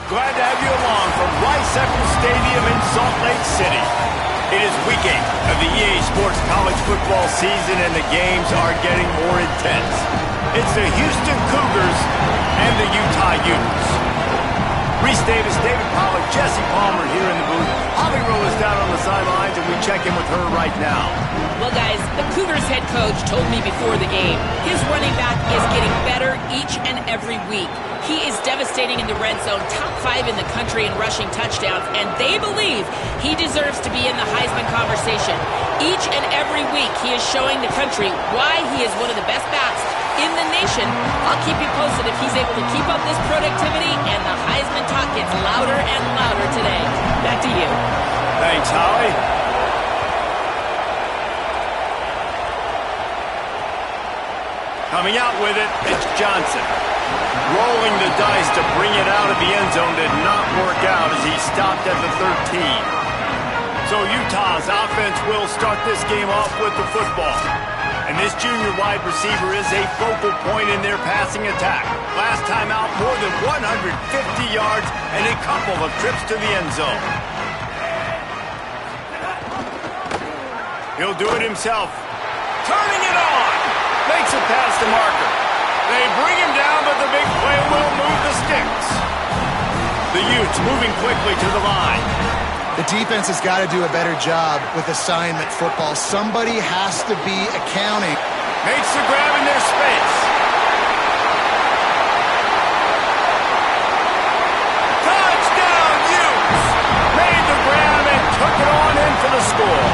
Glad to have you along from Rice-Eccles Stadium in Salt Lake City. It is week 8 of the EA Sports college football season, and the games are getting more intense. It's the Houston Cougars and the Utah Utes. Reese Davis, David Pollack, Jesse Palmer here in the booth. Holly Rowe is down on the sidelines, and we check in with her right now. Well, guys, the Cougars head coach told me before the game his running back is getting better each and every week. He is devastating in the red zone, top 5 in the country in rushing touchdowns, and they believe he deserves to be in the Heisman conversation. Each and every week, he is showing the country why he is one of the best backs in the nation. I'll keep you posted if he's able to keep up this productivity, and the Heisman talk gets louder and louder today. Back to you. Thanks, Holly. Coming out with it, it's Johnson. Rolling the dice to bring it out of the end zone did not work out as he stopped at the 13. So Utah's offense will start this game off with the football. And this junior wide receiver is a focal point in their passing attack. Last time out, more than 150 yards and a couple of trips to the end zone. He'll do it himself. Turning it on. Makes it past the marker. They bring him down, but the big play will move the sticks. The Utes moving quickly to the line. The defense has got to do a better job with assignment football. Somebody has to be accounting. Makes the grab in their space. Touchdown, Utes! Made the grab and took it on in for the score.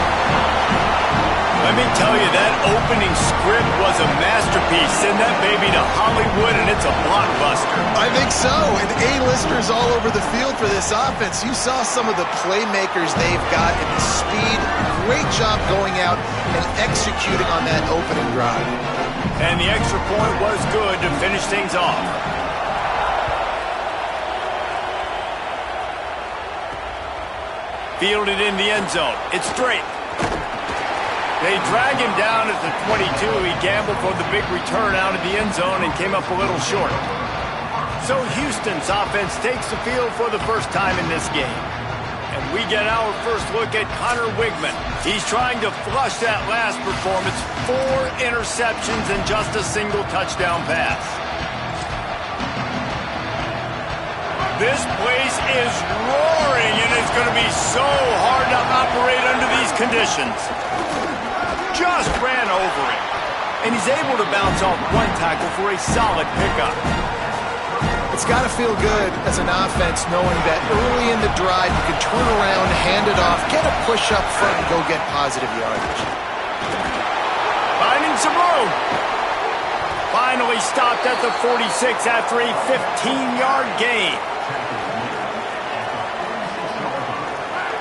Let me tell you, that opening script was a masterpiece. Send that baby to Hollywood, and it's a blockbuster. I think so, and A-listers all over the field for this offense. You saw some of the playmakers they've got and the speed. Great job going out and executing on that opening drive. And the extra point was good to finish things off. Fielded in the end zone. It's straight. They drag him down at the 22. He gambled for the big return out of the end zone and came up a little short. So Houston's offense takes the field for the first time in this game. And we get our first look at Connor Wigman. He's trying to flush that last performance. 4 interceptions and just a single touchdown pass. This place is roaring, and it's going to be so hard to operate under these conditions. Just ran over him. And he's able to bounce off one tackle for a solid pickup. It's got to feel good as an offense knowing that early in the drive you can turn around, hand it off, get a push up front, and go get positive yardage. Finding some room. Finally stopped at the 46 after a 15-yard gain.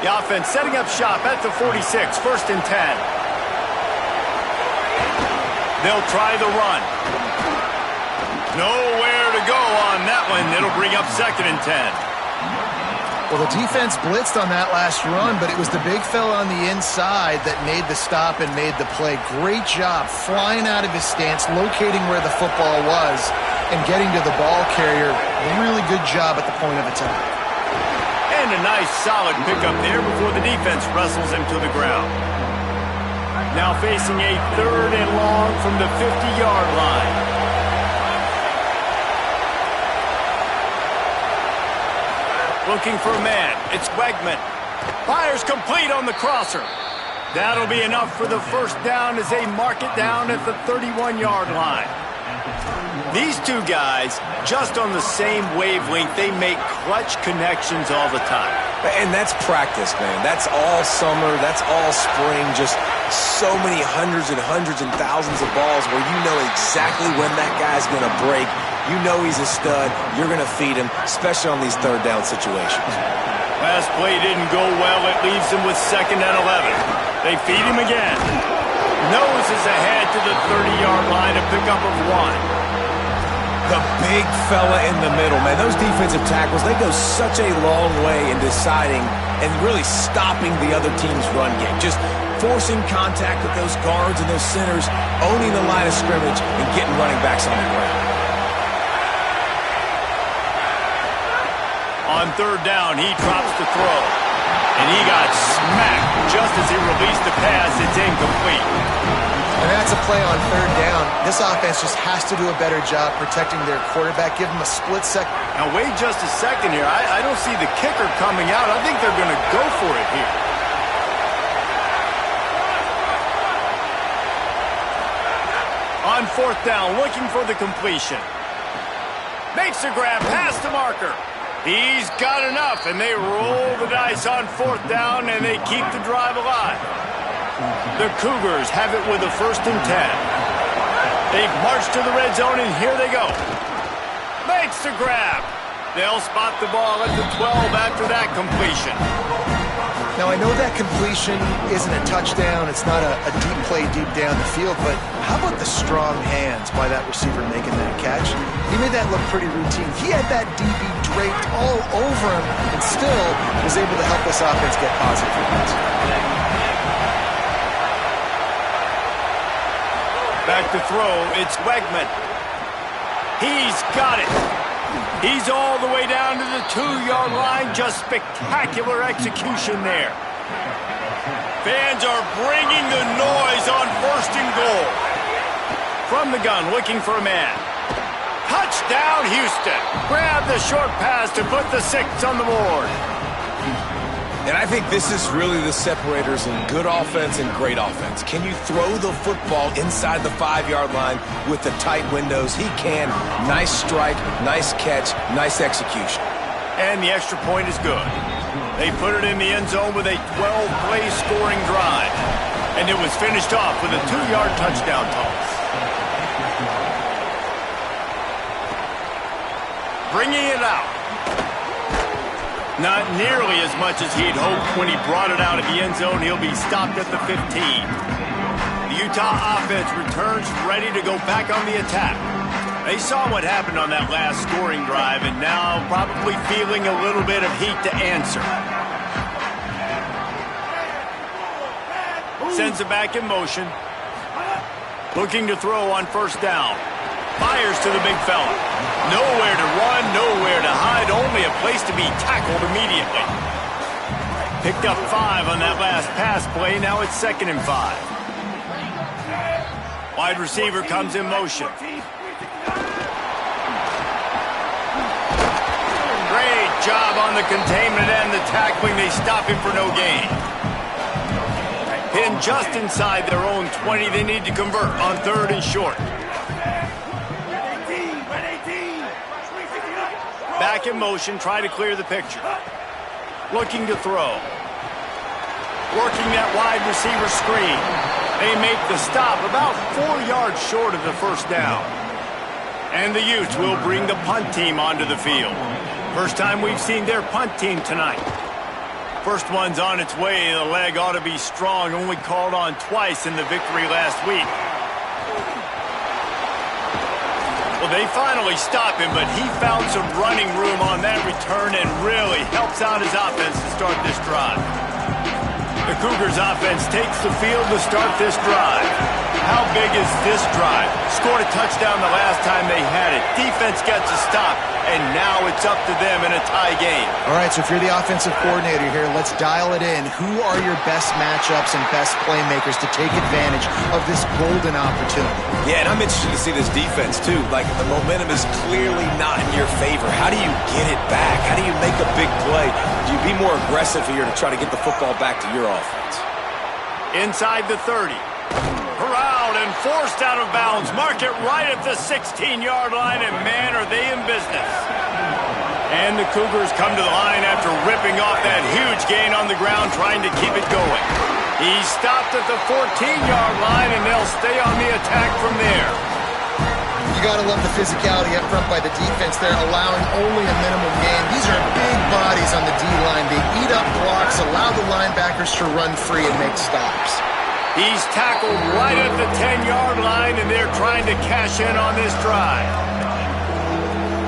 The offense setting up shop at the 46, 1st and 10. They'll try the run. Nowhere to go on that one. It'll bring up 2nd and 10. Well, the defense blitzed on that last run, but it was the big fella on the inside that made the stop and made the play. Great job flying out of his stance, locating where the football was, and getting to the ball carrier. Really good job at the point of attack. And a nice solid pickup there before the defense wrestles him to the ground. Now facing a 3rd and long from the 50-yard line. Looking for a man. It's Wegman. Fires complete on the crosser. That'll be enough for the first down as they mark it down at the 31-yard line. These two guys, just on the same wavelength, they make clutch connections all the time. And that's practice, man. That's all summer. That's all spring. Just so many hundreds and thousands of balls where you know exactly when that guy's going to break. You know he's a stud. You're going to feed him, especially on these 3rd down situations. Last play didn't go well. It leaves him with 2nd and 11. They feed him again. Noses ahead to the 30-yard line, a pickup of 1. The big fella in the middle, man. Those defensive tackles, they go such a long way in deciding and really stopping the other team's run game. Just forcing contact with those guards and those centers, owning the line of scrimmage, and getting running backs on the ground. On third down, he drops the throw. And he got smacked just as he released the pass. It's incomplete. And that's a play on third down. This offense just has to do a better job protecting their quarterback. Give him a split second. Now, wait just a second here. I don't see the kicker coming out. I think they're going to go for it here. On fourth down, looking for the completion. Makes the grab past the marker. He's got enough, and they roll the dice on fourth down, and they keep the drive alive. The Cougars have it with a 1st and 10. They've marched to the red zone, and here they go. Makes the grab. They'll spot the ball at the 12 after that completion. Now, I know that completion isn't a touchdown. It's not a deep play deep down the field, but how about the strong hands by that receiver making that catch? He made that look pretty routine. He had that DB draped all over him and still was able to help this offense get positive points. Back to throw, it's Wegman. He's got it. He's all the way down to the 2-yard line. Just spectacular execution there. Fans are bringing the noise on 1st and goal. From the gun, looking for a man. Touchdown, Houston. Grab the short pass to put the 6 on the board. And I think this is really the separators in good offense and great offense. Can you throw the football inside the 5-yard line with the tight windows? He can. Nice strike, nice catch, nice execution. And the extra point is good. They put it in the end zone with a 12-play scoring drive. And it was finished off with a 2-yard touchdown toss. Bringing it out. Not nearly as much as he'd hoped when he brought it out of the end zone. He'll be stopped at the 15. The Utah offense returns ready to go back on the attack. They saw what happened on that last scoring drive and now probably feeling a little bit of heat to answer. Sends it back in motion. Looking to throw on 1st down. Fires to the big fella. Nowhere to run, nowhere to hide, only a place to be tackled immediately. Picked up 5 on that last pass play, now it's 2nd and 5. Wide receiver comes in motion. Great job on the containment and the tackling. They stop him for no gain. Pinned just inside their own 20. They need to convert on 3rd and short. Back in motion, try to clear the picture. Looking to throw. Working that wide receiver screen. They make the stop about 4 yards short of the 1st down. And the Utes will bring the punt team onto the field. First time we've seen their punt team tonight. First one's on its way. The leg ought to be strong. Only called on twice in the victory last week. Well, they finally stop him, but he found some running room on that return and really helps out his offense to start this drive. The Cougars offense takes the field to start this drive. How big is this drive? Scored a touchdown the last time they had it. Defense gets a stop, and now it's up to them in a tie game. All right, so if you're the offensive coordinator here, let's dial it in. Who are your best matchups and best playmakers to take advantage of this golden opportunity? Yeah, and I'm interested to see this defense, too. Like, the momentum is clearly not in your favor. How do you get it back? How do you make a big play? Do you be more aggressive here to try to get the football back to your offense? Inside the 30. Corralled and forced out of bounds. Mark it right at the 16-yard line, and man, are they in business. And the Cougars come to the line after ripping off that huge gain on the ground, trying to keep it going. He's stopped at the 14-yard line, and they'll stay on the attack from there. You got to love the physicality up front by the defense there, allowing only a minimum gain. These are big bodies on the D-line. They eat up blocks, allow the linebackers to run free and make stops. He's tackled right at the 10-yard line, and they're trying to cash in on this drive.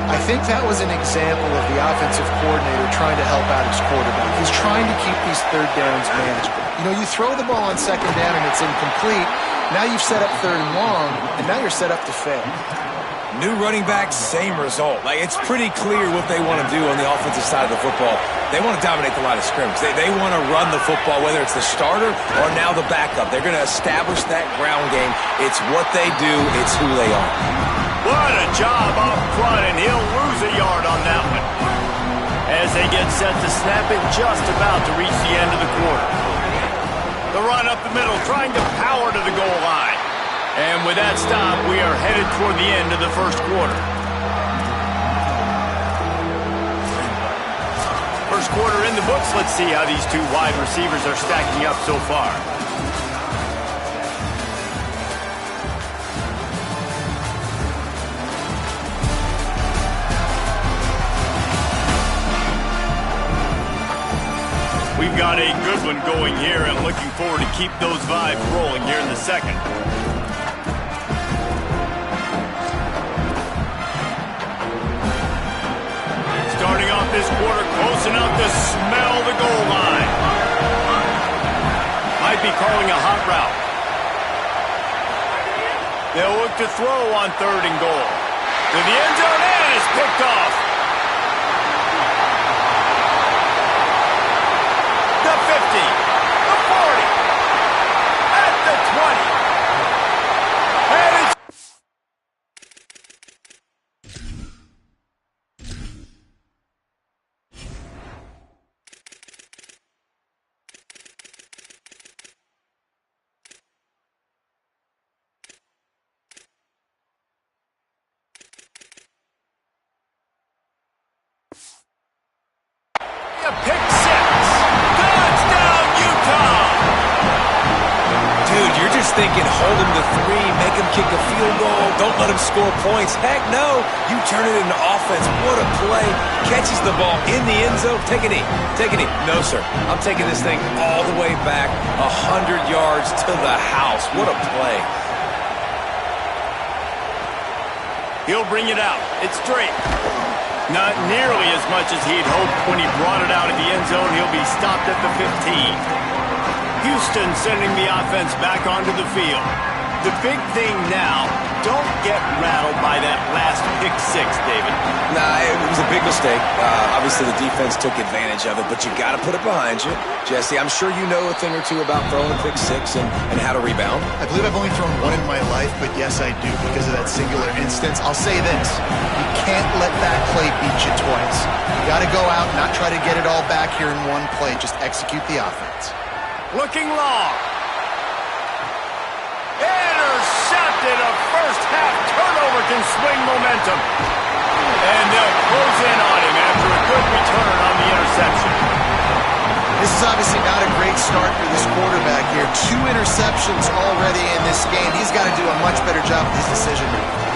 I think that was an example of the offensive coordinator trying to help out his quarterback. He's trying to keep these 3rd downs manageable. You know, you throw the ball on 2nd down and it's incomplete. Now you've set up 3rd and long, and now you're set up to fail. New running back, same result. Like, it's pretty clear what they want to do on the offensive side of the football. They want to dominate the line of scrimmage. They want to run the football, whether it's the starter or now the backup. They're going to establish that ground game. It's what they do. It's who they are. What a job up front, and he'll lose a yard on that one. As they get set to snap it, just about to reach the end of the quarter. The run up the middle, trying to power to the goal line. And with that stop, we are headed toward the end of the first quarter. First quarter in the books. Let's see how these two wide receivers are stacking up so far. We've got a good one going here, and looking forward to keep those vibes rolling here in the second. Starting off this quarter close enough to smell the goal line. Might be calling a hot route. They'll look to throw on 3rd and goal. To the end zone, and it's picked off. The 50, the 40, at the 20. And it's a pick six. Touchdown, Utah! Dude, you're just thinking, hold him to 3, make him kick a field goal, don't let him score points. Heck no, you turn it into offense. What a play. Catches the ball in the end zone. Take a knee. Take a knee. No, sir. I'm taking this thing all the way back 100 yards to the house. What a play. He'll bring it out. It's straight. Not nearly as much as he'd hoped when he brought it out of the end zone. He'll be stopped at the 15. Houston sending the offense back onto the field. The big thing now, don't get rattled by that last pick six, David. Nah, it was a big mistake. Obviously, the defense took advantage of it, but you got to put it behind you. Jesse, I'm sure you know a thing or two about throwing a pick six and how to rebound. I believe I've only thrown one in my life, but yes, I do because of that singular instance. I'll say this. You can't let that play beat you twice. You got to go out, not try to get it all back here in one play. Just execute the offense. Looking long. Intercepted. A first-half turnover can swing momentum. And they'll close in on him after a good return on the interception. This is obviously not a great start for this quarterback here. 2 interceptions already in this game. He's got to do a much better job with his decision making.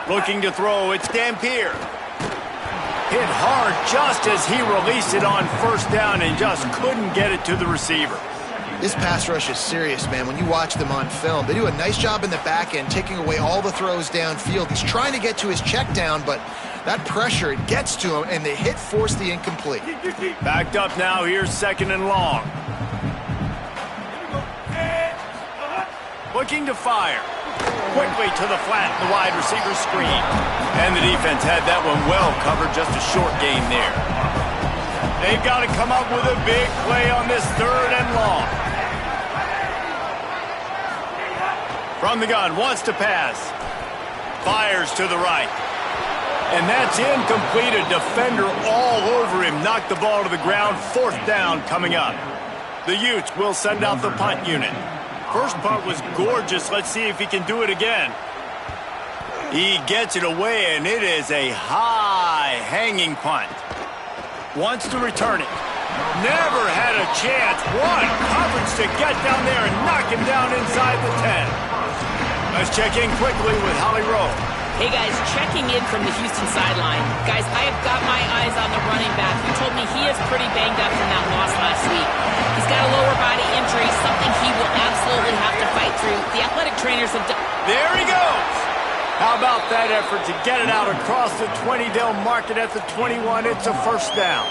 Looking to throw, it's Dampier. Hit hard just as he released it on first down and just couldn't get it to the receiver. This pass rush is serious, man. When you watch them on film, they do a nice job in the back end, taking away all the throws downfield. He's trying to get to his check down, but that pressure, it gets to him, and the hit forced the incomplete. Backed up now, here's 2nd and long. Looking to fire. Quickly to the flat, the wide receiver screen. And the defense had that one well covered, just a short gain there. They've got to come up with a big play on this 3rd and long. From the gun, wants to pass. Fires to the right. And that's incomplete. A defender all over him. Knocked the ball to the ground. 4th down coming up. The Utes will send out the punt unit. First punt was gorgeous. Let's see if he can do it again. He gets it away, and it is a high hanging punt. Wants to return it. Never had a chance. What coverage to get down there and knock him down inside the 10. Let's check in quickly with Holly Rowe. Hey, guys, checking in from the Houston sideline. Guys, I have got my eyes on the running back who told me he is pretty banged up from that loss last week. He's got a lower body injury, something he will absolutely have to fight through. The athletic trainers have done... There he goes! How about that effort to get it out across the 20? They'll mark it at the 21. It's a 1st down.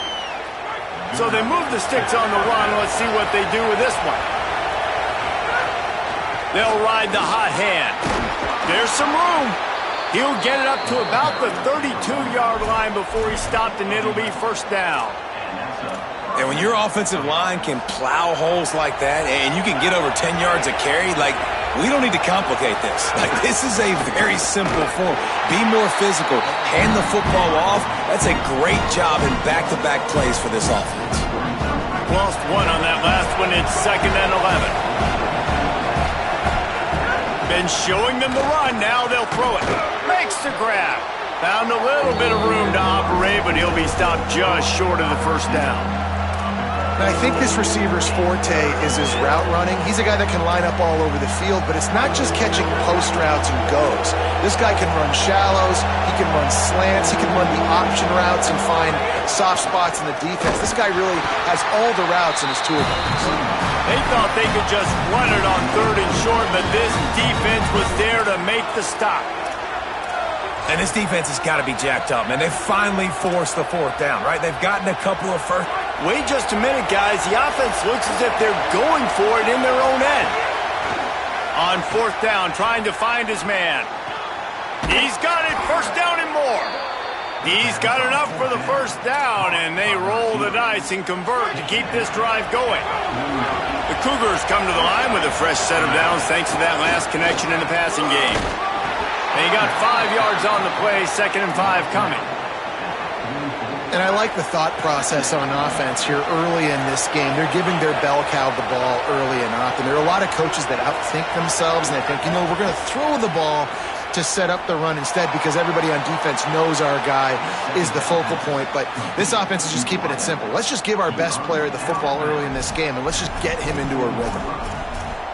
So they move the sticks on the run. Let's see what they do with this one. They'll ride the hot hand. There's some room. He'll get it up to about the 32-yard line before he stopped, and it'll be 1st down. And when your offensive line can plow holes like that and you can get over 10 yards a carry, like, we don't need to complicate this. Like, this is a very simple form. Be more physical. Hand the football off. That's a great job in back-to-back plays for this offense. Lost one on that last one. It's 2nd and 11. Been showing them the run. Now they'll throw it. Makes the grab. Found a little bit of room to operate, but he'll be stopped just short of the 1st down. And I think this receiver's forte is his route running. He's a guy that can line up all over the field, but it's not just catching post routes and goes. This guy can run shallows, he can run slants, he can run the option routes and find soft spots in the defense. This guy really has all the routes in his toolbox. They thought they could just run it on 3rd and short, but this defense was there to make the stop. And this defense has got to be jacked up, man. They finally forced the 4th down, right? They've gotten a couple of first. Wait just a minute, guys. The offense looks as if they're going for it in their own end. On 4th down, trying to find his man. He's got it. 1st down and more. He's got enough for the 1st down, and they roll the dice and convert to keep this drive going. The Cougars come to the line with a fresh set of downs thanks to that last connection in the passing game. And he got 5 yards on the play, 2nd and 5 coming. And I like the thought process on offense here early in this game. They're giving their bell cow the ball early and often. There are a lot of coaches that outthink themselves, and they think, you know, we're going to throw the ball to set up the run instead because everybody on defense knows our guy is the focal point. But this offense is just keeping it simple. Let's just give our best player the football early in this game, and let's just get him into a rhythm.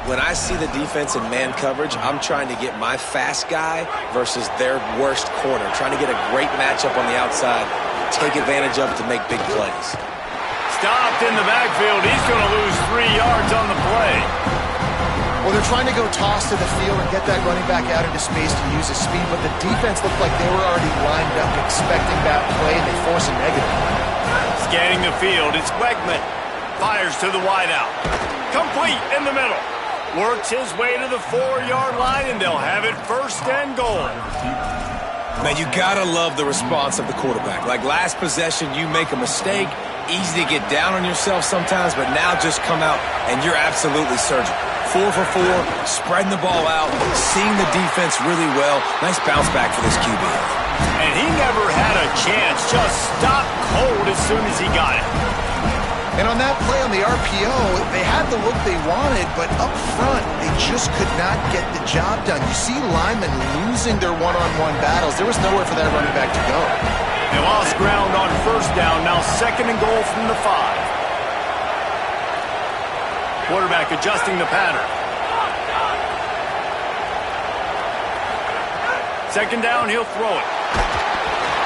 When I see the defense in man coverage, I'm trying to get my fast guy versus their worst corner, trying to get a great matchup on the outside, take advantage of it to make big plays. Stopped in the backfield. He's going to lose 3 yards on the play. Well, they're trying to go toss to the field and get that running back out into space to use his speed, but the defense looked like they were already lined up expecting that play, and they force a negative. Scanning the field, it's Wegman. Fires to the wideout. Complete in the middle. Works his way to the 4-yard line, and they'll have it 1st and goal. Man, you gotta love the response of the quarterback. Like last possession, you make a mistake, easy to get down on yourself sometimes, but now just come out and you're absolutely surgical. 4 for 4, spreading the ball out, seeing the defense really well. Nice bounce back for this QB. And he never had a chance, just stopped cold as soon as he got it. And on that play on the RPO, they had the look they wanted, but up front, they just could not get the job done. You see linemen losing their one-on-one battles. There was nowhere for that running back to go. They lost ground on 1st down, now 2nd and goal from the 5. Quarterback adjusting the pattern. 2nd down, he'll throw it.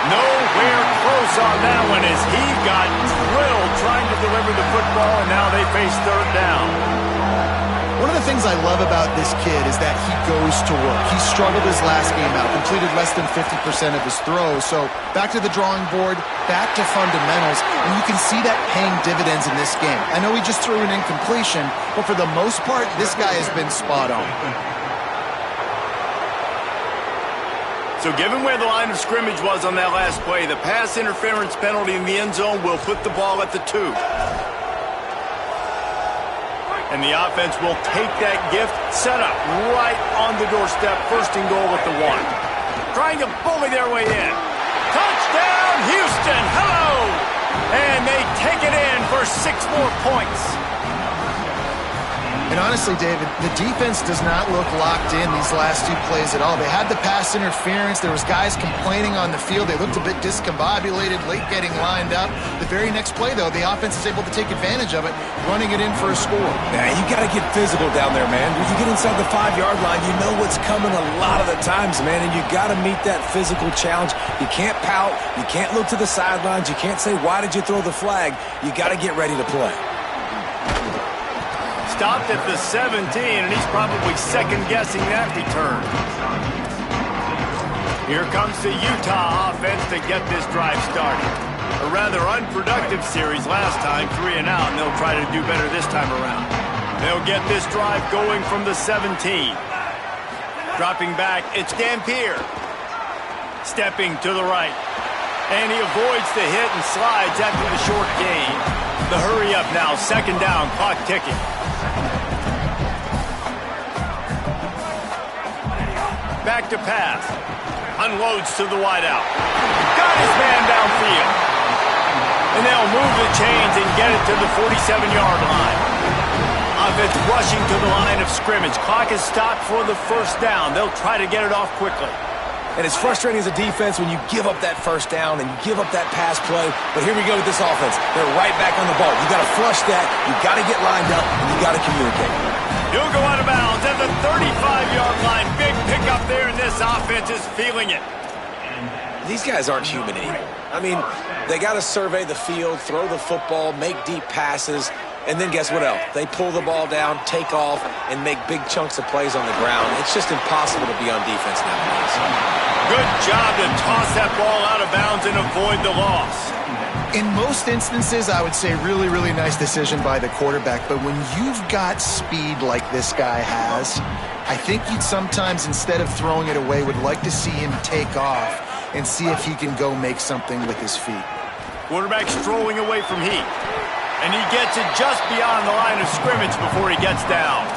Nowhere close on that one as he got drilled trying to deliver the football, and now they face 3rd down. One of the things I love about this kid is that he goes to work. He struggled his last game out, completed less than 50% of his throws. So back to the drawing board, back to fundamentals, and you can see that paying dividends in this game. I know he just threw an incompletion, but for the most part, this guy has been spot on. So given where the line of scrimmage was on that last play, the pass interference penalty in the end zone will put the ball at the 2. And the offense will take that gift, set up right on the doorstep, first and goal with the 1. Trying to bully their way in. Touchdown, Houston! Hello! And they take it in for 6 more points. And honestly, David, the defense does not look locked in these last 2 plays at all. They had the pass interference. There was guys complaining on the field. They looked a bit discombobulated, late getting lined up. The very next play, though, the offense is able to take advantage of it, running it in for a score. Yeah, you got to get physical down there, man. When you get inside the 5-yard line, you know what's coming a lot of the times, man, and you got to meet that physical challenge. You can't pout. You can't look to the sidelines. You can't say, why did you throw the flag? You got to get ready to play. Stopped at the 17, and he's probably second-guessing that return. Here comes the Utah offense to get this drive started. A rather unproductive series last time, 3 and out, and they'll try to do better this time around. They'll get this drive going from the 17. Dropping back, it's Dampier. Stepping to the right. And he avoids the hit and slides after the short gain. The hurry up now, second down, clock ticking. Back to pass. Unloads to the wideout. Got his man downfield. And they'll move the chains and get it to the 47-yard line. Offense rushing to the line of scrimmage. Clock is stopped for the first down. They'll try to get it off quickly. And it's frustrating as a defense when you give up that first down and you give up that pass play. But here we go with this offense. They're right back on the ball. You got to flush that. You got to get lined up, and you got to communicate. He'll go out of bounds at the 35-yard line. Big pickup there, and this offense is feeling it. These guys aren't human anymore. I mean, they got to survey the field, throw the football, make deep passes, and then guess what else? They pull the ball down, take off, and make big chunks of plays on the ground. It's just impossible to be on defense nowadays. Good job to toss that ball out of bounds and avoid the loss. In most instances, I would say really, really nice decision by the quarterback. But when you've got speed like this guy has, I think you'd sometimes, instead of throwing it away, would like to see him take off and see if he can go make something with his feet. Quarterback strolling away from heat. And he gets it just beyond the line of scrimmage before he gets down.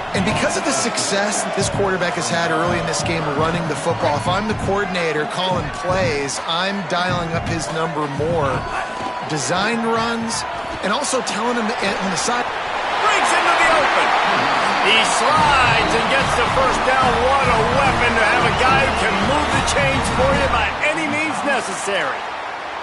And because of the success that this quarterback has had early in this game running the football, if I'm the coordinator calling plays, I'm dialing up his number more. Design runs, and also telling him on the side. Breaks into the open. He slides and gets the first down. What a weapon to have a guy who can move the chains for you by any means necessary.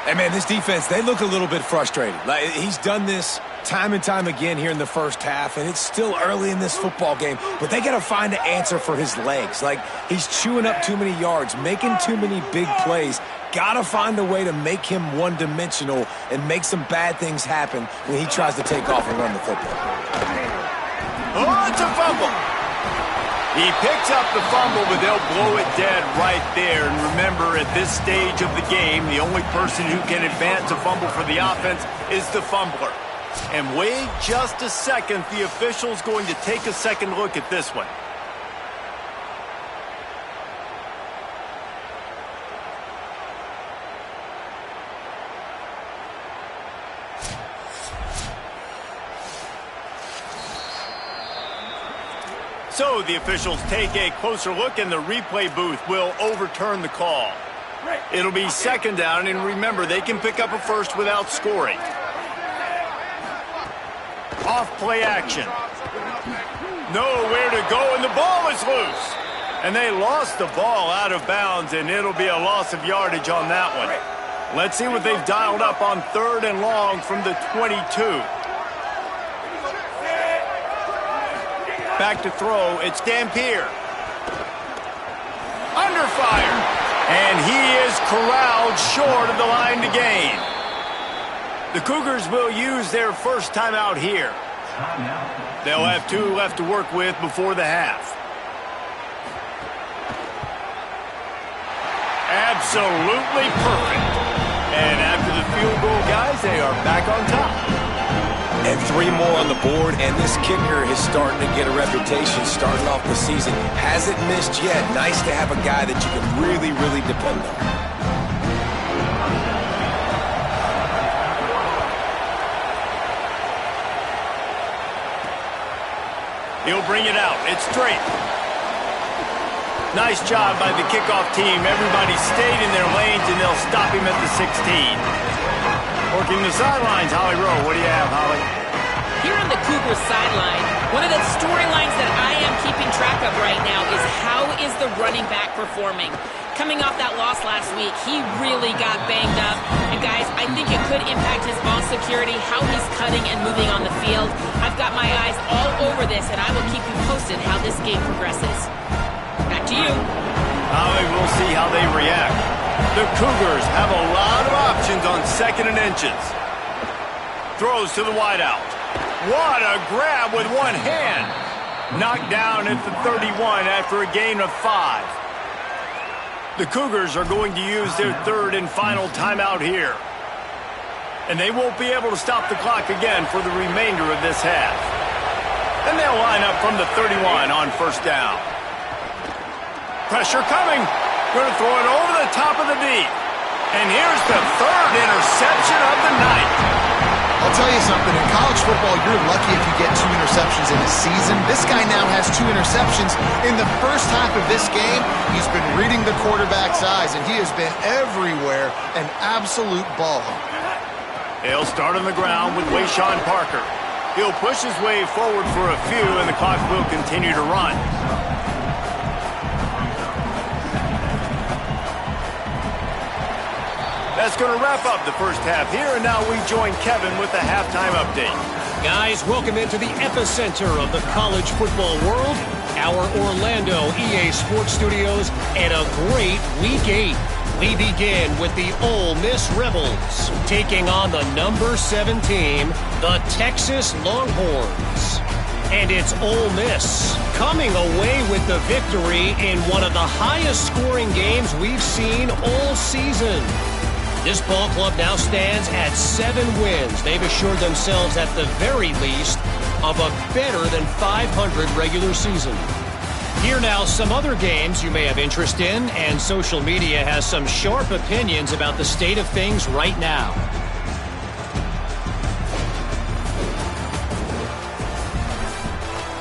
Hey, man, this defense, they look a little bit frustrated. Like, he's done this time and time again here in the first half, and it's still early in this football game, but they got to find an answer for his legs. Like, he's chewing up too many yards, making too many big plays. Got to find a way to make him one-dimensional and make some bad things happen when he tries to take off and run the football. Oh, it's a fumble. He picks up the fumble, but they'll blow it dead right there. And remember, at this stage of the game, the only person who can advance a fumble for the offense is the fumbler. And wait just a second, the official's going to take a second look at this one. So the officials take a closer look, and the replay booth will overturn the call. It'll be second down, and remember, they can pick up a first without scoring. Off play action. Nowhere to go, and the ball is loose. And they lost the ball out of bounds, and it'll be a loss of yardage on that one. Let's see what they've dialed up on 3rd and long from the 22. Back to throw, it's Dampier. Under fire. And he is corralled short of the line to gain. The Cougars will use their first timeout here. They'll have 2 left to work with before the half. Absolutely perfect. And after the field goal, guys, they are back on top. And 3 more on the board, and this kicker is starting to get a reputation starting off the season. Hasn't missed yet. Nice to have a guy that you can really, really depend on. He'll bring it out. It's straight. Nice job by the kickoff team. Everybody stayed in their lanes, and they'll stop him at the 16. Working the sidelines, Holly Rowe. What do you have, Holly? Here on the Cougars sideline, one of the storylines that I am keeping track of right now is how is the running back performing? Coming off that loss last week, he really got banged up. And guys, I think it could impact his ball security, how he's cutting and moving on the field. I've got my eyes all over this, and I will keep you posted how this game progresses. Back to you. Holly, we'll see how they react. The Cougars have a lot of options on 2nd and inches. Throws to the wideout. What a grab with one hand. Knocked down at the 31 after a gain of 5. The Cougars are going to use their 3rd and final timeout here. And they won't be able to stop the clock again for the remainder of this half. And they'll line up from the 31 on 1st down. Pressure coming. Going to throw it over the top of the D. And here's the 3rd interception of the night. I'll tell you something, in college football, you're lucky if you get 2 interceptions in a season. This guy now has 2 interceptions. In the first half of this game, he's been reading the quarterback's eyes, and he has been everywhere, an absolute ball hawk. He'll start on the ground with Wayshawn Parker. He'll push his way forward for a few, and the clock will continue to run. That's going to wrap up the first half here, and now we join Kevin with the halftime update. Guys, welcome into the epicenter of the college football world, our Orlando EA Sports Studios, and a great Week 8. We begin with the Ole Miss Rebels, taking on the number 7 team, the Texas Longhorns. And it's Ole Miss coming away with the victory in one of the highest scoring games we've seen all season. This ball club now stands at 7 wins. They've assured themselves at the very least of a better than 500 regular season. Here now some other games you may have interest in, and social media has some sharp opinions about the state of things right now.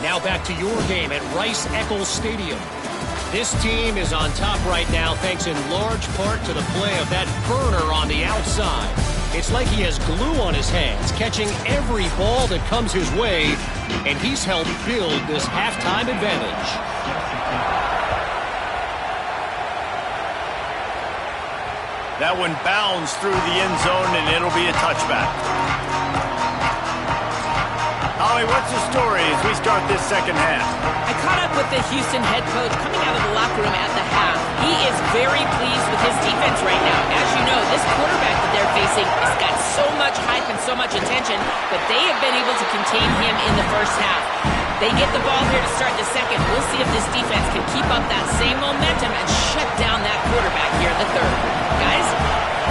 Now back to your game at Rice-Eccles Stadium. This team is on top right now thanks in large part to the play of that burner on the outside. It's like he has glue on his hands, catching every ball that comes his way, and he's helped build this halftime advantage. That one bounds through the end zone, and it'll be a touchback. Holly, what's the story as we start this second half? I caught up with the Houston head coach coming out of the locker room at the half. He is very pleased with his defense right now. As you know, this quarterback that they're facing has got so much hype and so much attention, but they have been able to contain him in the first half. They get the ball here to start the second. We'll see if this defense can keep up that same momentum and shut down that quarterback here in the third. Guys?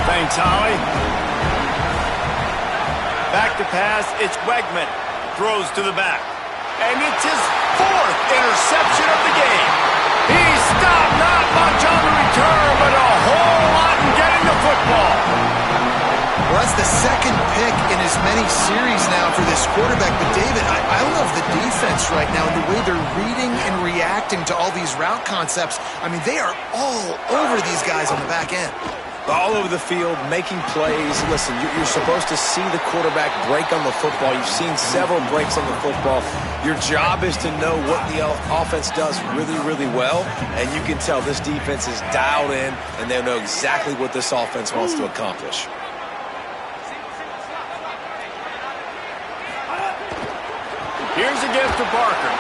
Thanks, Holly. Back to pass, it's Wegman. Throws to the back. And it's his 4th interception of the game. He stopped not much on the return, but a whole lot in getting the football. Well, that's the 2nd pick in as many series now for this quarterback. But, David, I love the defense right now and the way they're reading and reacting to all these route concepts. I mean, they are all over these guys on the back end. All over the field, making plays. Listen, you're supposed to see the quarterback break on the football. You've seen several breaks on the football. Your job is to know what the offense does really, really well, and you can tell this defense is dialed in, and they know exactly what this offense wants to accomplish. Here's a gift to Parker.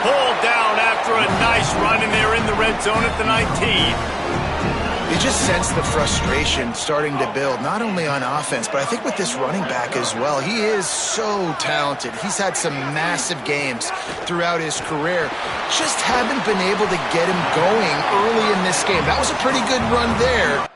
Pulled down after a nice run, and they're in the red zone at the 19. You just sense the frustration starting to build, not only on offense, but I think with this running back as well. He is so talented. He's had some massive games throughout his career. Just haven't been able to get him going early in this game. That was a pretty good run there.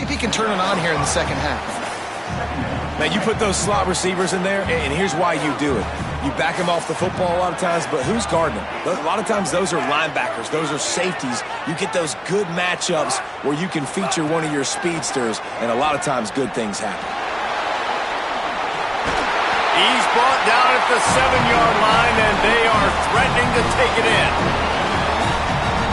if he can turn it on here in the second half. Man, you put those slot receivers in there, and here's why you do it. You back them off the football a lot of times, but who's guarding them? A lot of times those are linebackers. Those are safeties. You get those good matchups where you can feature one of your speedsters, and a lot of times good things happen. He's brought down at the 7-yard line, and they are threatening to take it in.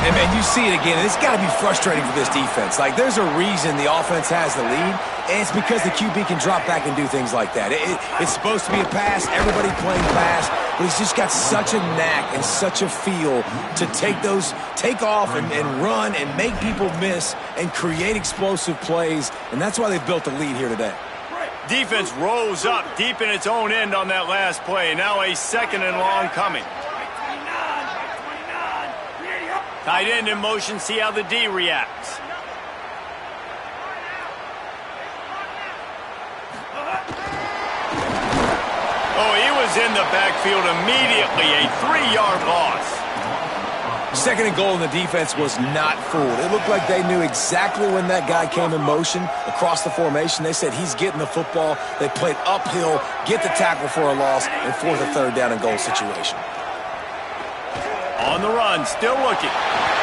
And, man, you see it again, and it's got to be frustrating for this defense. Like, there's a reason the offense has the lead, and it's because the QB can drop back and do things like that. It's supposed to be a pass, everybody playing pass, but he's just got such a knack and such a feel to take off and run and make people miss and create explosive plays, and that's why they built the lead here today. Defense rose up deep in its own end on that last play. Now a 2nd and long coming. Tight end in motion, see how the D reacts. Oh, he was in the backfield immediately, a 3-yard loss. 2nd and goal, and the defense was not fooled. It looked like they knew exactly when that guy came in motion across the formation. They said he's getting the football. They played uphill, get the tackle for a loss, and force a 3rd down and goal situation. On the run, still looking.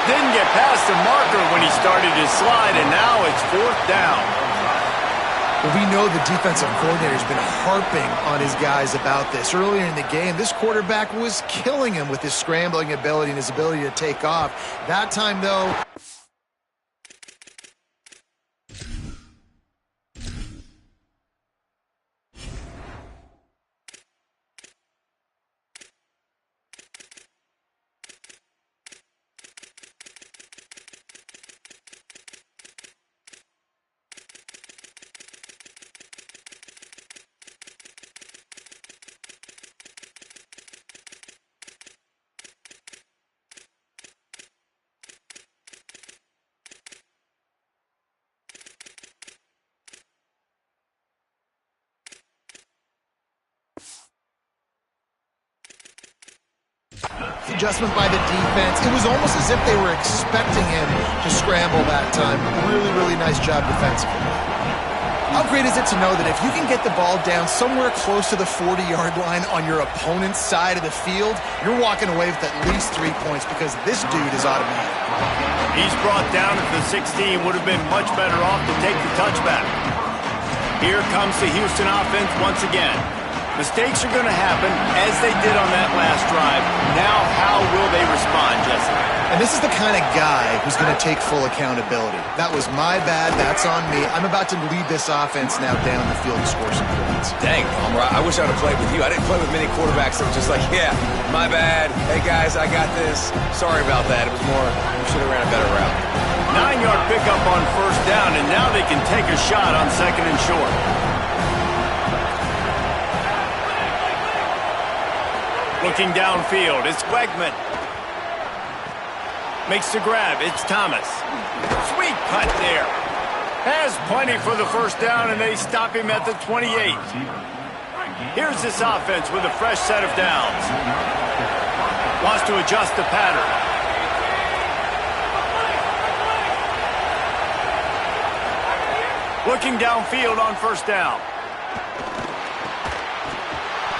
Didn't get past the marker when he started his slide, and now it's 4th down. Well, we know the defensive coordinator has been harping on his guys about this. Earlier in the game, this quarterback was killing him with his scrambling ability and his ability to take off. That time, though... Adjustment by the defense. It was almost as if they were expecting him to scramble that time. Really, really nice job defensively. How great is it to know that if you can get the ball down somewhere close to the 40-yard line on your opponent's side of the field, you're walking away with at least 3 points because this dude is automatic. He's brought down at the 16. Would have been much better off to take the touchback. Here comes the Houston offense once again. Mistakes are going to happen, as they did on that last drive. Now, how will they respond, Jesse? And this is the kind of guy who's going to take full accountability. That was my bad. That's on me. I'm about to lead this offense now down the field and score some points. Dang, I wish I would have played with you. I didn't play with many quarterbacks that were just like, yeah, my bad. Hey, guys, I got this. Sorry about that. It was more, we should have ran a better route. 9-yard pickup on 1st down, and now they can take a shot on 2nd and short. Looking downfield, it's Wegman. Makes the grab, it's Thomas. Sweet cut there. Has plenty for the 1st down, and they stop him at the 28. Here's this offense with a fresh set of downs. Wants to adjust the pattern. Looking downfield on 1st down.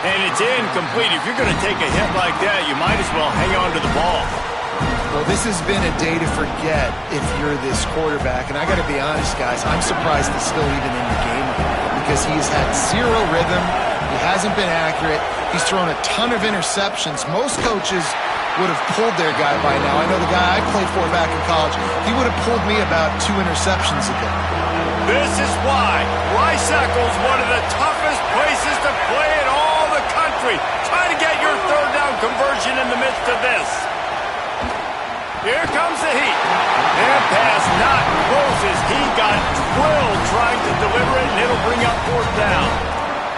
And it's incomplete. If you're going to take a hit like that, you might as well hang on to the ball. Well, this has been a day to forget if you're this quarterback. And I got to be honest, guys, I'm surprised he's still even in the game because he's had 0 rhythm. He hasn't been accurate. He's thrown a ton of interceptions. Most coaches would have pulled their guy by now. I know the guy I played for back in college, he would have pulled me about 2 interceptions a day. This is why Rice-Eccles, one of the toughest places to play in all the country. Try to get your 3rd down conversion in the midst of this. Here comes the heat. And pass not close as he got drilled trying to deliver it, and it'll bring up 4th down.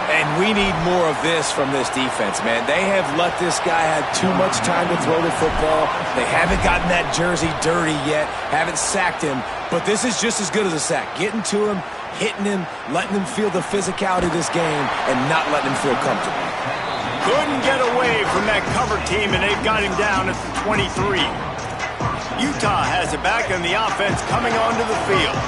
And we need more of this from this defense, man. They have let this guy have too much time to throw the football. They haven't gotten that jersey dirty yet, haven't sacked him. But this is just as good as a sack. Getting to him, hitting him, letting him feel the physicality of this game, and not letting him feel comfortable. Couldn't get away from that cover team, and they've got him down at the 23. Utah has it back, and the offense coming onto the field.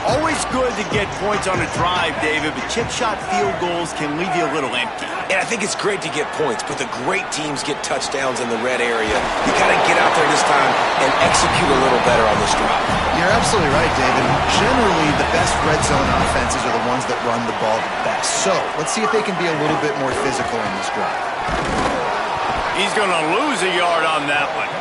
Always good to get points on a drive, David, but chip shot field goals can leave you a little empty. And I think it's great to get points, but the great teams get touchdowns in the red area. You got to get out there this time and execute a little better on this drive. You're absolutely right, David. Generally, the best red zone offenses are the ones that run the ball the best. So let's see if they can be a little bit more physical in this drive. He's going to lose a yard on that one.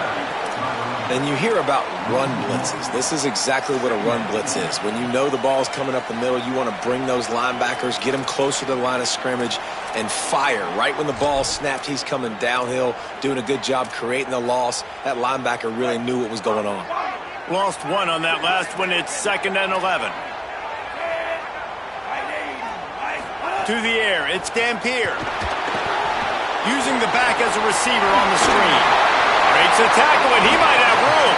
And you hear about run blitzes. This is exactly what a run blitz is. When you know the ball's coming up the middle, you want to bring those linebackers, get them closer to the line of scrimmage, and fire. Right when the ball snapped, he's coming downhill, doing a good job creating the loss. That linebacker really knew what was going on. Lost one on that last one. It's 2nd and 11. To the air, it's Dampier. Using the back as a receiver on the screen. Breaks a tackle, and he might have room.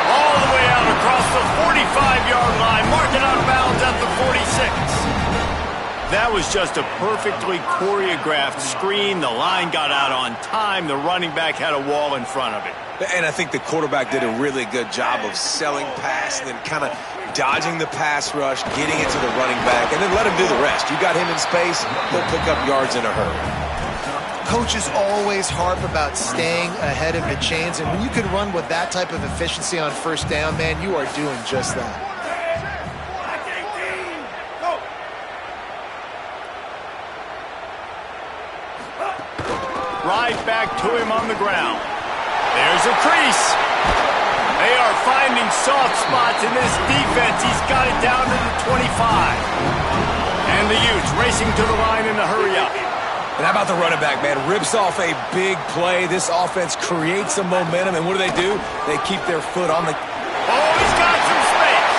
All the way out across the 45-yard line, marking out of bounds at the 46. That was just a perfectly choreographed screen. The line got out on time. The running back had a wall in front of it. And I think the quarterback did a really good job of selling pass and then kind of dodging the pass rush, getting it to the running back, and then let him do the rest. You got him in space, he'll pick up yards in a hurry. Coaches always harp about staying ahead of the chains, and when you can run with that type of efficiency on first down, man, you are doing just that. Right back to him on the ground. There's a crease. They are finding soft spots in this defense. He's got it down to the 25. And the Utes racing to the line in a hurry up. And how about the running back, man? Rips off a big play. This offense creates some momentum, and what do? They keep their foot on the... Oh, he's got some space.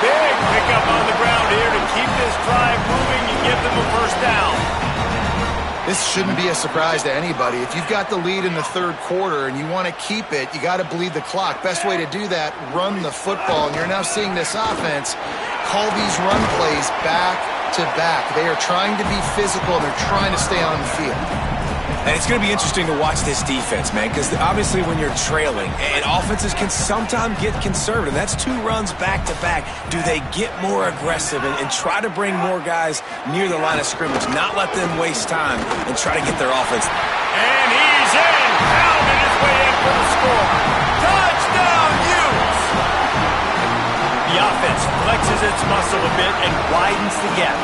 Big pickup on the ground here to keep this drive moving and give them a first down. This shouldn't be a surprise to anybody. If you've got the lead in the third quarter and you want to keep it, you got to bleed the clock. Best way to do that, run the football. And you're now seeing this offense call these run plays back to back. They are trying to be physical, and they're trying to stay on the field. And it's going to be interesting to watch this defense, man, because obviously when you're trailing, and offenses can sometimes get conservative. That's 2 runs back-to-back. Do they get more aggressive and try to bring more guys near the line of scrimmage, not let them waste time, and try to get their offense? And he's in, pounding his way in for the score. Touchdown, Utes! The offense flexes its muscle a bit and widens the gap.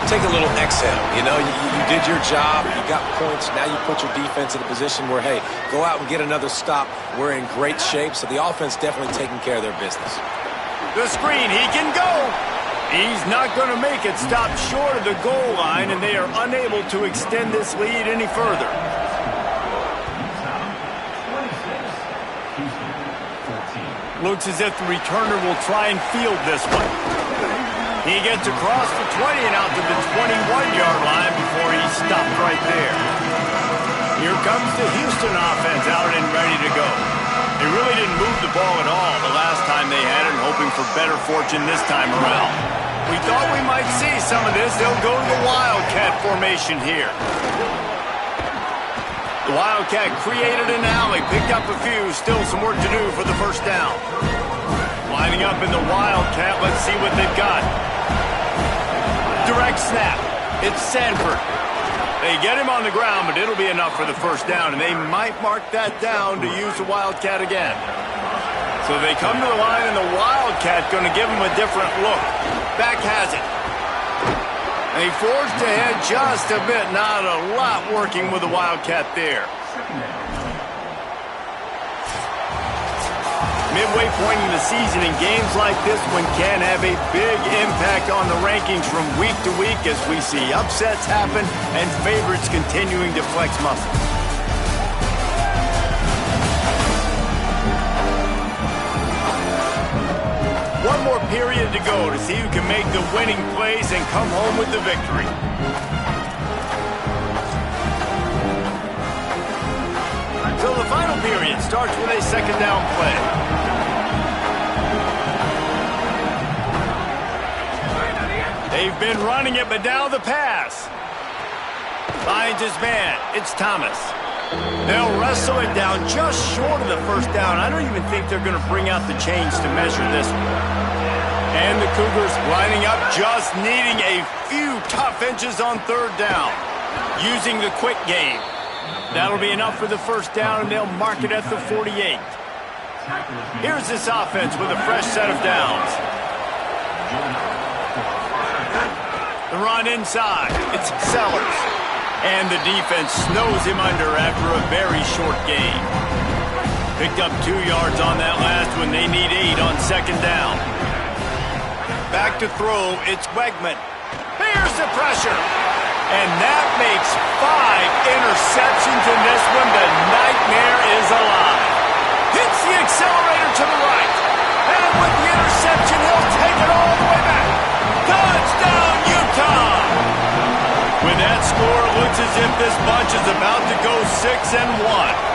Take a little exhale. You know, you did your job. You got points. Now you put your defense in a position where, hey, go out and get another stop. We're in great shape, so the offense definitely taking care of their business. The screen, he can go. He's not going to make it. Stop short of the goal line, and they are unable to extend this lead any further. Looks as if the returner will try and field this one. He gets across the 20 and out to the 21-yard line before he's stopped right there. Here comes the Houston offense out and ready to go. They really didn't move the ball at all the last time they had it, hoping for better fortune this time around. We thought we might see some of this. They'll go to the Wildcat formation here. The Wildcat created an alley, picked up a few, still some work to do for the first down. Lining up in the Wildcat, let's see what they've got. Direct snap. It's Sanford. They get him on the ground, but it'll be enough for the first down, and they might mark that down to use the Wildcat again. So they come to the line, and the Wildcat going to give them a different look. Back has it. They forged ahead just a bit. Not a lot working with the Wildcat there. Midway point in the season, and games like this one can have a big impact on the rankings from week to week as we see upsets happen and favorites continuing to flex muscles. One more period to go to see who can make the winning plays and come home with the victory. So the final period starts with a second down play. They've been running it, but now the pass. Finds his man. It's Thomas. They'll wrestle it down just short of the first down. I don't even think they're going to bring out the chains to measure this one. And the Cougars lining up, just needing a few tough inches on third down. Using the quick game. That'll be enough for the first down, and they'll mark it at the 48. Here's this offense with a fresh set of downs. The run inside. It's Sellers. And the defense snows him under after a very short gain. Picked up 2 yards on that last one. They need 8 on second down. Back to throw. It's Wegman. Here's the pressure. And that makes 5 interceptions in this one. The nightmare is alive. Hits the accelerator to the right. And with the interception, he'll take it all the way back. Touchdown, Utah! With that score, it looks as if this bunch is about to go 6-1.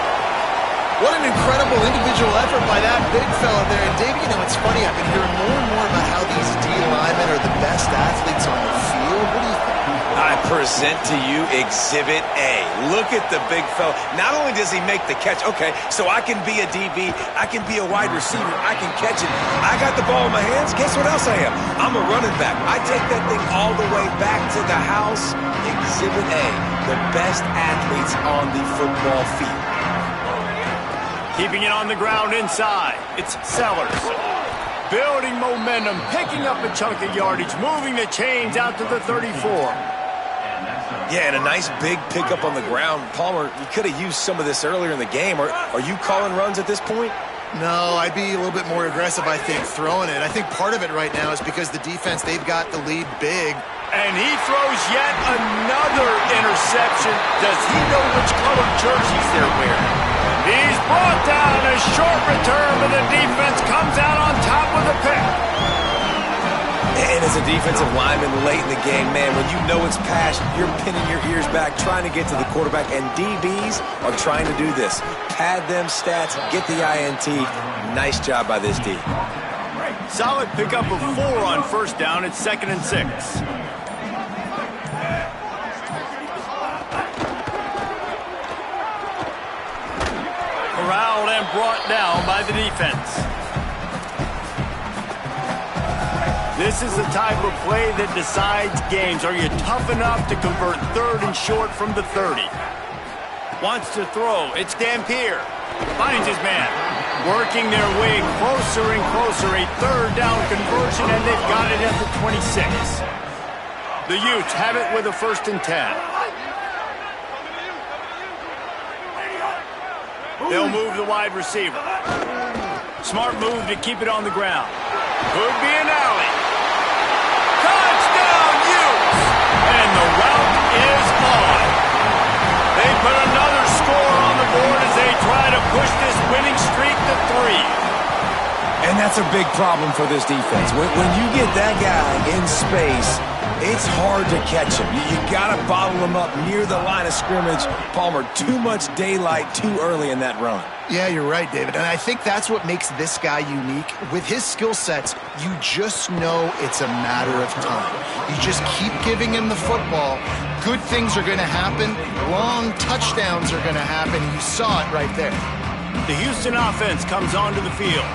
What an incredible individual effort by that big fella there. And Dave, you know, it's funny, I've been hearing more and more about how these D linemen are the best athletes on the field. What do you think? I present to you Exhibit A. Look at the big fella. Not only does he make the catch, okay, so I can be a DB, I can be a wide receiver, I can catch it. I got the ball in my hands. Guess what else I am? I'm a running back. I take that thing all the way back to the house. Exhibit A, the best athletes on the football field. Keeping it on the ground inside. It's Sellers. Building momentum, picking up a chunk of yardage, moving the chains out to the 34. Yeah, and a nice big pickup on the ground. Palmer, you could have used some of this earlier in the game. Are you calling runs at this point? No, I'd be a little bit more aggressive, I think, throwing it. I think part of it right now is because the defense, they've got the lead big. And he throws yet another interception. Does he know which color jerseys they're wearing? He's brought down a short return, but the defense comes out on top with a pick. And as a defensive lineman late in the game, man, when you know it's passed, you're pinning your ears back, trying to get to the quarterback, and DBs are trying to do this. Pad them stats, get the INT. Nice job by this D. Solid pickup of 4 on first down. It's 2nd and 6. Corralled and brought down by the defense. This is the type of play that decides games. Are you tough enough to convert 3rd and short from the 30? Wants to throw. It's Dampier. Finds his man. Working their way closer and closer. A 3rd down conversion, and they've got it at the 26. The Utes have it with a 1st and 10. They'll move the wide receiver. Smart move to keep it on the ground. Could be an alley. Touchdown, Utes! And the route is on. They put another score on the board as they try to push this winning streak to 3. And that's a big problem for this defense. When you get that guy in space, it's hard to catch him. You got to bottle him up near the line of scrimmage. Palmer, too much daylight too early in that run. Yeah, you're right, David. And I think that's what makes this guy unique. With his skill sets, you just know it's a matter of time. You just keep giving him the football. Good things are going to happen. Long touchdowns are going to happen. You saw it right there. The Houston offense comes onto the field.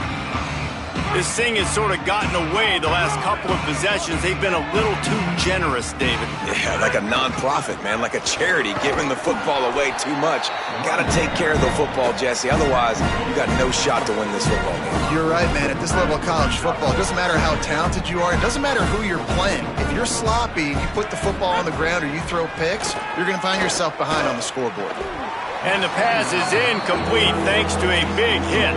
This thing has sort of gotten away the last couple of possessions. They've been a little too generous, David. Yeah, like a non-profit, man, like a charity, giving the football away too much. Got to take care of the football, Jesse. Otherwise, you got no shot to win this football game. You're right, man. At this level of college football, it doesn't matter how talented you are. It doesn't matter who you're playing. If you're sloppy, you put the football on the ground or you throw picks, you're going to find yourself behind on the scoreboard. And the pass is incomplete thanks to a big hit.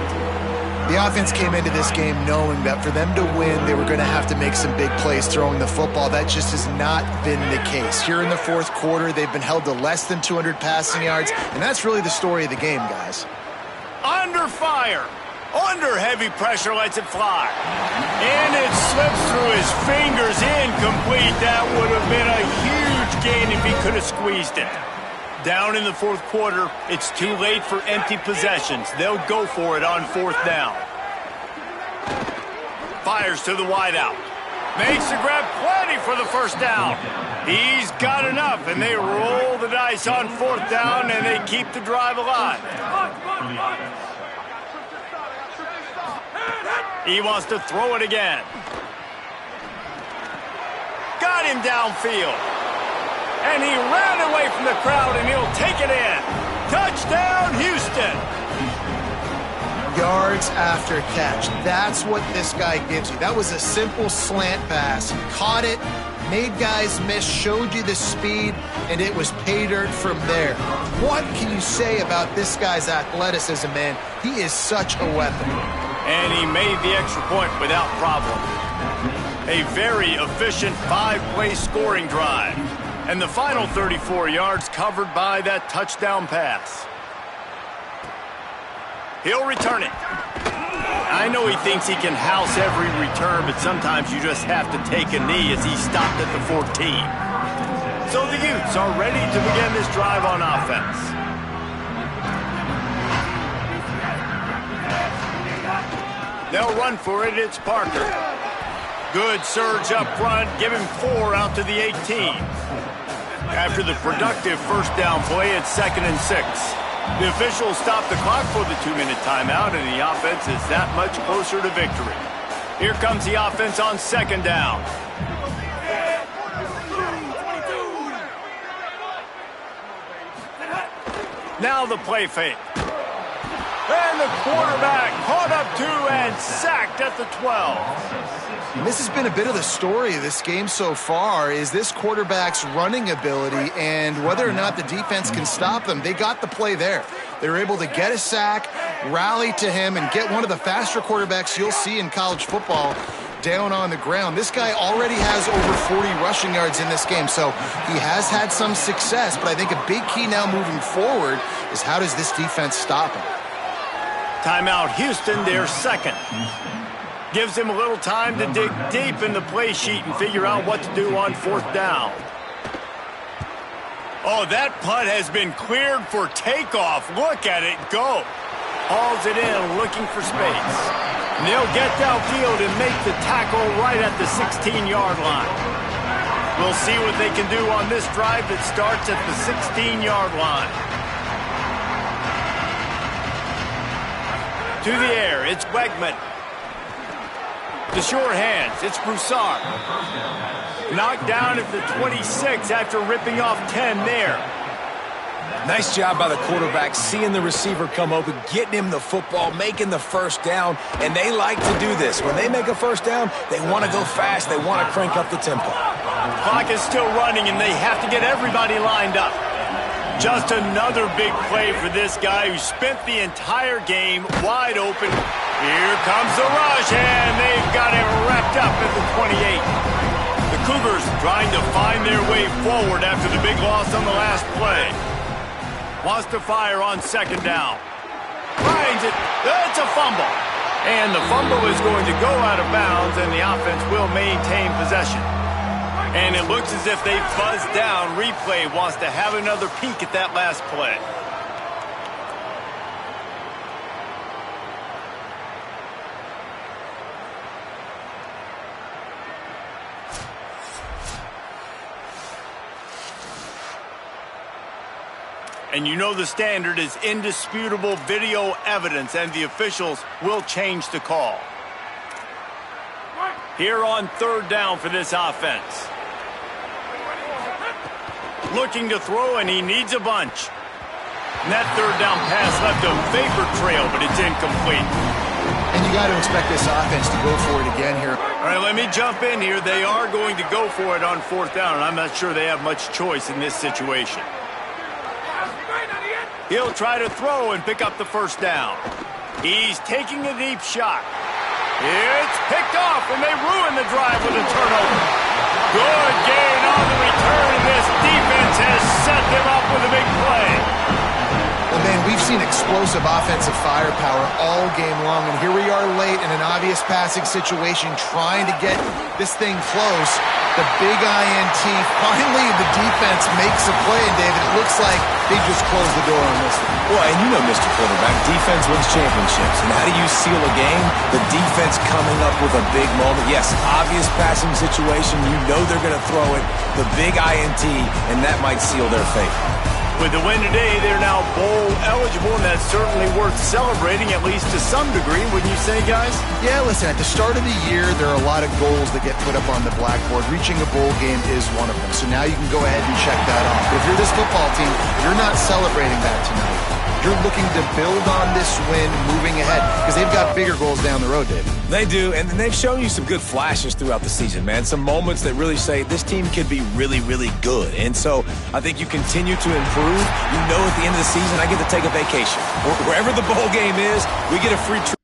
The offense came into this game knowing that for them to win, they were going to have to make some big plays throwing the football. That just has not been the case. Here in the 4th quarter, they've been held to less than 200 passing yards, and that's really the story of the game, guys. Under fire. Under heavy pressure, lets it fly. And it slips through his fingers, incomplete. That would have been a huge gain if he could have squeezed it. Down in the 4th quarter, it's too late for empty possessions. They'll go for it on 4th down. Fires to the wideout. Makes the grab, plenty for the 1st down. He's got enough, and they roll the dice on 4th down, and they keep the drive alive. He wants to throw it again. got him downfield. And he ran away from the crowd, and he'll take it in. Touchdown, Houston. Yards after catch. That's what this guy gives you. That was a simple slant pass. He caught it, made guys miss, showed you the speed, and it was pay dirt from there. What can you say about this guy's athleticism, man? He is such a weapon. And he made the extra point without problem. A very efficient 5-play scoring drive. And the final 34 yards covered by that touchdown pass. He'll return it. I know he thinks he can house every return, but sometimes you just have to take a knee as he stopped at the 14. So the Utes are ready to begin this drive on offense. They'll run for it. It's Parker. Good surge up front. Give him 4 out to the 18. After the productive first down play, it's 2nd and 6. The officials stop the clock for the 2-minute timeout, and the offense is that much closer to victory. Here comes the offense on 2nd down. Now the play fake. And the quarterback caught up to and sacked at the 12. And this has been a bit of the story of this game so far, is this quarterback's running ability and whether or not the defense can stop them. They got the play there. They were able to get a sack, rally to him, and get one of the faster quarterbacks you'll see in college football down on the ground. This guy already has over 40 rushing yards in this game, so he has had some success, but I think a big key now moving forward is how does this defense stop him? Timeout Houston, their second. Gives him a little time to dig deep in the play sheet and figure out what to do on 4th down. Oh, that punt has been cleared for takeoff. Look at it go. Hauls it in, looking for space. And they'll get downfield and make the tackle right at the 16-yard line. We'll see what they can do on this drive that starts at the 16-yard line. To the air, it's Wegman. The short hands, it's Broussard. Knocked down at the 26 after ripping off 10 there. Nice job by the quarterback, seeing the receiver come open, getting him the football, making the first down, and they like to do this. When they make a first down, they want to go fast, they want to crank up the tempo. Clock is still running, and they have to get everybody lined up. Just another big play for this guy who spent the entire game wide open. Here comes the rush, and they've got him wrapped up at the 28. The Cougars trying to find their way forward after the big loss on the last play. Wants to fire on 2nd down. Finds it. It's a fumble. And the fumble is going to go out of bounds, and the offense will maintain possession. And it looks as if they buzzed down. Replay wants to have another peek at that last play. And you know the standard is indisputable video evidence, and the officials will change the call. Here on 3rd down for this offense. Looking to throw, and he needs a bunch. And that 3rd down pass left a vapor trail, but it's incomplete. And you got to expect this offense to go for it again here. All right, let me jump in here. They are going to go for it on 4th down, and I'm not sure they have much choice in this situation. He'll try to throw and pick up the 1st down. He's taking a deep shot. It's picked off, and they ruin the drive with a turnover. Good gain on the return, and this defense has set them up with a big play. Well, man, we've seen explosive offensive firepower all game long, and here we are late in an obvious passing situation trying to get this thing close. The big INT. Finally, the defense makes a play, and David, it looks like they just closed the door on this one. Well, and you know, Mr. Quarterback, defense wins championships. And how do you seal a game? The defense coming up with a big moment. Yes, obvious passing situation. You know they're going to throw it. The big INT, and that might seal their fate. With the win today, they're now bowl eligible, and that's certainly worth celebrating, at least to some degree, wouldn't you say, guys? Yeah, listen, at the start of the year, there are a lot of goals that get put up on the blackboard. Reaching a bowl game is one of them. So now you can go ahead and check that off. But if you're this football team, you're not celebrating that tonight. You're looking to build on this win moving ahead because they've got bigger goals down the road, David. They do, and they've shown you some good flashes throughout the season, man. Some moments that really say this team could be really, really good. And so I think you continue to improve. You know at the end of the season, I get to take a vacation. Wherever the bowl game is, we get a free trip